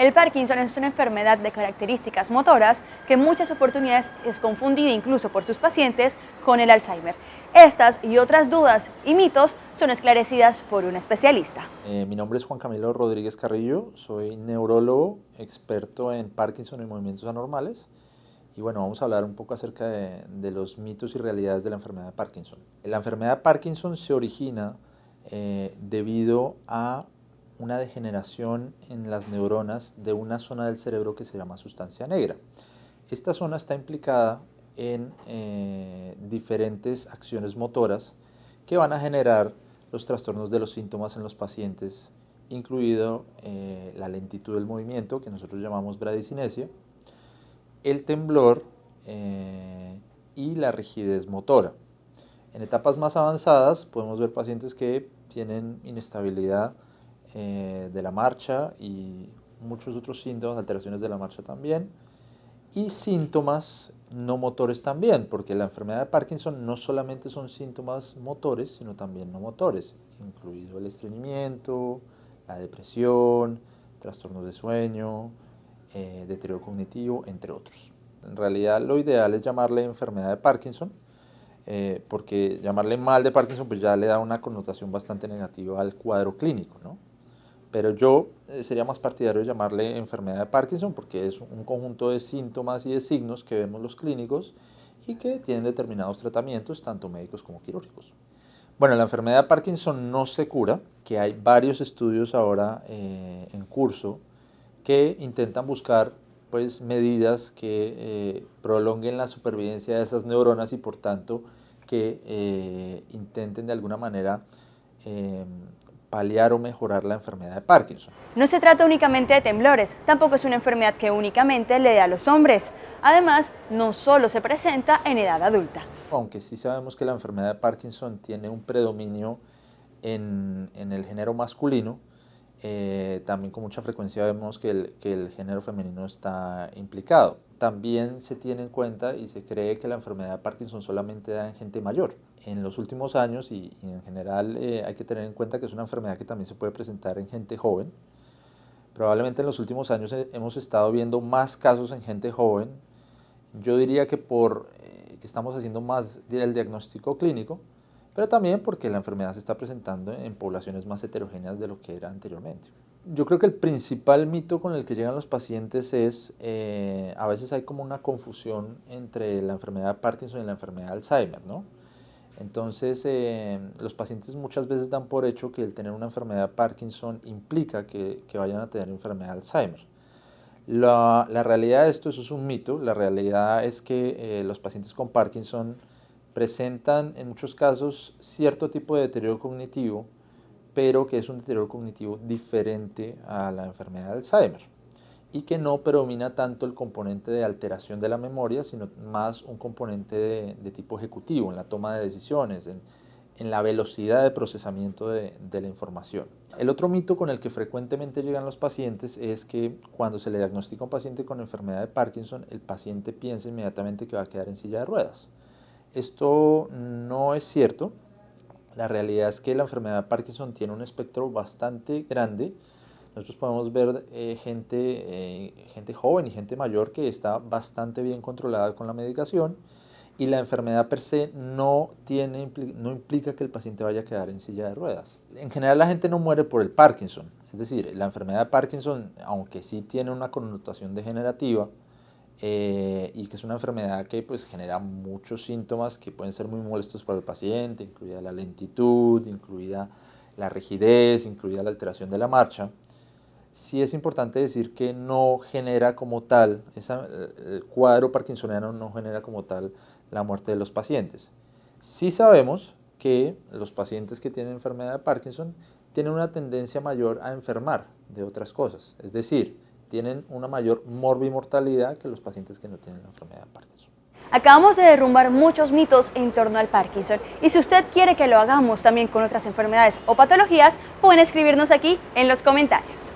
El Parkinson es una enfermedad de características motoras que en muchas oportunidades es confundida incluso por sus pacientes con el Alzheimer. Estas y otras dudas y mitos son esclarecidas por un especialista. Mi nombre es Juan Camilo Rodríguez Carrillo, soy neurólogo, experto en Parkinson y movimientos anormales. Y bueno, vamos a hablar un poco acerca de los mitos y realidades de la enfermedad de Parkinson. La enfermedad de Parkinson se origina debido a una degeneración en las neuronas de una zona del cerebro que se llama sustancia negra. Esta zona está implicada en diferentes acciones motoras que van a generar los trastornos de los síntomas en los pacientes, incluido la lentitud del movimiento, que nosotros llamamos bradicinesia, el temblor y la rigidez motora. En etapas más avanzadas podemos ver pacientes que tienen inestabilidad de la marcha y muchos otros síntomas, alteraciones de la marcha también, y síntomas no motores también, porque la enfermedad de Parkinson no solamente son síntomas motores, sino también no motores, incluido el estreñimiento, la depresión, trastornos de sueño, deterioro cognitivo, entre otros. En realidad lo ideal es llamarle enfermedad de Parkinson, porque llamarle mal de Parkinson pues ya le da una connotación bastante negativa al cuadro clínico, ¿no? Pero yo sería más partidario de llamarle enfermedad de Parkinson porque es un conjunto de síntomas y de signos que vemos los clínicos y que tienen determinados tratamientos, tanto médicos como quirúrgicos. Bueno, la enfermedad de Parkinson no se cura, que hay varios estudios ahora en curso que intentan buscar pues, medidas que prolonguen la supervivencia de esas neuronas y por tanto que intenten de alguna manera paliar o mejorar la enfermedad de Parkinson. No se trata únicamente de temblores, tampoco es una enfermedad que únicamente le da a los hombres. Además, no solo se presenta en edad adulta. Aunque sí sabemos que la enfermedad de Parkinson tiene un predominio en el género masculino, también con mucha frecuencia vemos que el género femenino está implicado. También se tiene en cuenta y se cree que la enfermedad de Parkinson solamente da en gente mayor. En los últimos años y en general hay que tener en cuenta que es una enfermedad que también se puede presentar en gente joven. Probablemente en los últimos años hemos estado viendo más casos en gente joven. Yo diría que que estamos haciendo más del diagnóstico clínico, pero también porque la enfermedad se está presentando en poblaciones más heterogéneas de lo que era anteriormente. Yo creo que el principal mito con el que llegan los pacientes es, a veces hay como una confusión entre la enfermedad de Parkinson y la enfermedad de Alzheimer, ¿no? Entonces, los pacientes muchas veces dan por hecho que el tener una enfermedad de Parkinson implica que vayan a tener enfermedad de Alzheimer. La realidad de esto, eso es un mito. La realidad es que los pacientes con Parkinson presentan en muchos casos cierto tipo de deterioro cognitivo, pero que es un deterioro cognitivo diferente a la enfermedad de Alzheimer y que no predomina tanto el componente de alteración de la memoria, sino más un componente de tipo ejecutivo, en la toma de decisiones, en la velocidad de procesamiento de la información. El otro mito con el que frecuentemente llegan los pacientes es que cuando se le diagnostica a un paciente con enfermedad de Parkinson, el paciente piensa inmediatamente que va a quedar en silla de ruedas. Esto no es cierto. La realidad es que la enfermedad de Parkinson tiene un espectro bastante grande. Nosotros podemos ver gente joven y gente mayor que está bastante bien controlada con la medicación y la enfermedad per se no implica que el paciente vaya a quedar en silla de ruedas. En general la gente no muere por el Parkinson, es decir, la enfermedad de Parkinson, aunque sí tiene una connotación degenerativa y que es una enfermedad que pues, genera muchos síntomas que pueden ser muy molestos para el paciente, incluida la lentitud, incluida la rigidez, incluida la alteración de la marcha, sí es importante decir que no genera como tal, el cuadro parkinsoniano no genera como tal la muerte de los pacientes. Sí sabemos que los pacientes que tienen enfermedad de Parkinson tienen una tendencia mayor a enfermar de otras cosas, es decir, tienen una mayor morbimortalidad que los pacientes que no tienen la enfermedad de Parkinson. Acabamos de derrumbar muchos mitos en torno al Parkinson y si usted quiere que lo hagamos también con otras enfermedades o patologías, pueden escribirnos aquí en los comentarios.